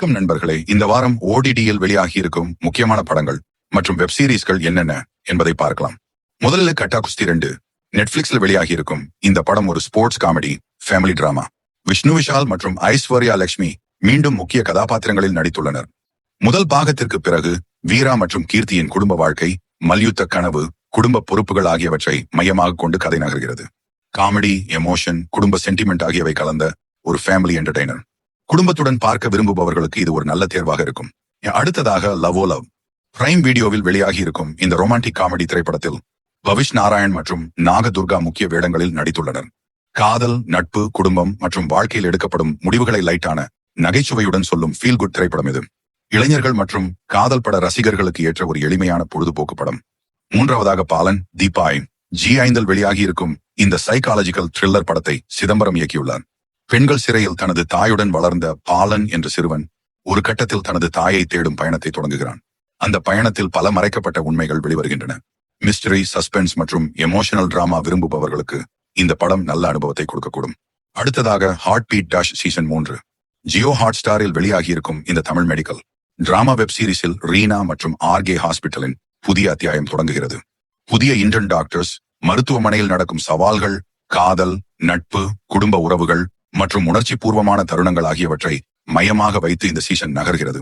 வணக்கம் நண்பர்களே. இந்த வாரம் ஓடிடியில் வெளியாகி இருக்கும் முக்கியமான படங்கள் மற்றும் வெப் சீரிஸ்கள் என்னென்ன என்பதை பார்க்கலாம். முதல்ல கட்டா குஸ்தி 2 நெட்ஃபிளிக்ஸ்ல வெளியாகி இருக்கும். இந்த படம் ஒரு sports comedy family drama. Vishnu Vishal மற்றும் ஐஸ்வர்யா லட்சுமி மீண்டும் முக்கிய கதாபாத்திரங்களில் நடித்துள்ளனர். முதல் பாகத்திற்கு பிறகு வீரா மற்றும் கீர்த்தியின் குடும்ப வாழ்க்கை, மல்யுத்த கனவு, குடும்ப பொறுப்புகள் ஆகியவற்றை மையமாக கொண்டு கதை நகர்கிறது. காமெடி, எமோஷன், குடும்ப சென்டிமெண்ட் ஆகியவை கலந்த ஒரு ஃபேமிலி என்டர்டெய்னர். குடும்பத்துடன் பார்க்க விரும்புபவர்களுக்கு இது ஒரு நல்ல தேர்வாக இருக்கும். அடுத்ததாக லவ் ஓ லவ். பிரைம் வீடியோவில் வெளியாகி இருக்கும் இந்த ரொமான்டிக் காமெடி திரைப்படத்தில் பவிஷ் நாராயண் மற்றும் நாகதுர்கா முக்கிய வேடங்களில் நடித்துள்ளனர். காதல், நட்பு, குடும்பம் மற்றும் வாழ்க்கையில் எடுக்கப்படும் முடிவுகளை லைட்டான நகைச்சுவையுடன் சொல்லும் ஃபீல் குட் திரைப்படம் இது. இளைஞர்கள் மற்றும் காதல் பட ரசிகர்களுக்கு ஏற்ற ஒரு எளிமையான பொழுதுபோக்கு படம். மூன்றாவதாக பாலன். தீபாய் G5 வெளியாகி இருக்கும் இந்த சைக்காலஜிக்கல் த்ரில்லர் படத்தை சிதம்பரம் இயக்கியுள்ளார். பெண்கள் சிறையில் தனது தாயுடன் வளர்ந்த பாலன் என்ற சிறுவன் ஒரு கட்டத்தில் தனது தாயை தேடும் பயணத்தை தொடங்குகிறான். அந்த பயணத்தில் பல மறைக்கப்பட்ட உண்மைகள் வெளிவருகின்றன. மிஸ்டரி, சஸ்பென்ஸ் மற்றும் எமோஷனல் டிராமா விரும்புபவர்களுக்கு இந்த படம் நல்ல அனுபவத்தை கொடுக்கக்கூடும். அடுத்ததாக heart beat dash season 3. Jio ஹாட் ஸ்டாரில் வெளியாகி இருக்கும் இந்த தமிழ் மெடிக்கல் டிராமா வெப் சீரிஸில் ரீனா மற்றும் ஆர்கே ஹாஸ்பிட்டலின் புதிய அத்தியாயம் தொடங்குகிறது. புதிய இன்டர்ன் டாக்டர்ஸ், மருத்துவமனையில் நடக்கும் சவால்கள், காதல், நட்பு, குடும்ப உறவுகள் மற்றும் உணர்ச்சி பூர்வமான தருணங்கள் ஆகியவற்றை மையமாக வைத்து இந்த சீசன் நகர்கிறது.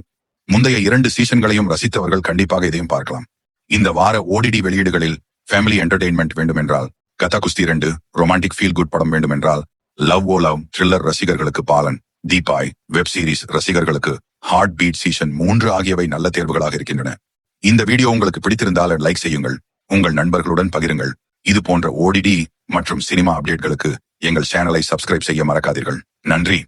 முந்தைய 2 சீசன்களையும் ரசித்தவர்கள் கண்டிப்பாக இதையும் பார்க்கலாம். இந்த வார ஓடிடி வெளியீடுகளில் ஃபேமிலி என்டர்டெயின்மெண்ட் வேண்டுமென்றால் கதா குஸ்தி 2 ரொமான்டிக் ஃபீல் குட் படம் வேண்டுமென்றால் லவ் ஓ லவ், த்ரில்லர் ரசிகர்களுக்கு பாலன், தீபாய், வெப் சீரிஸ் ரசிகர்களுக்கு ஹார்ட் பீட் சீசன் 3 ஆகியவை நல்ல தேர்வுகளாக இருக்கின்றன. இந்த வீடியோ உங்களுக்கு பிடித்திருந்தால் லைக் செய்யுங்கள், உங்கள் நண்பர்களுடன் பகிருங்கள். இது போன்ற ஓடிடி மற்றும் சினிமா அப்டேட்களுக்கு எங்கள் சேனலை சப்ஸ்கிரைப் செய்ய மறக்காதீர்கள். நன்றி.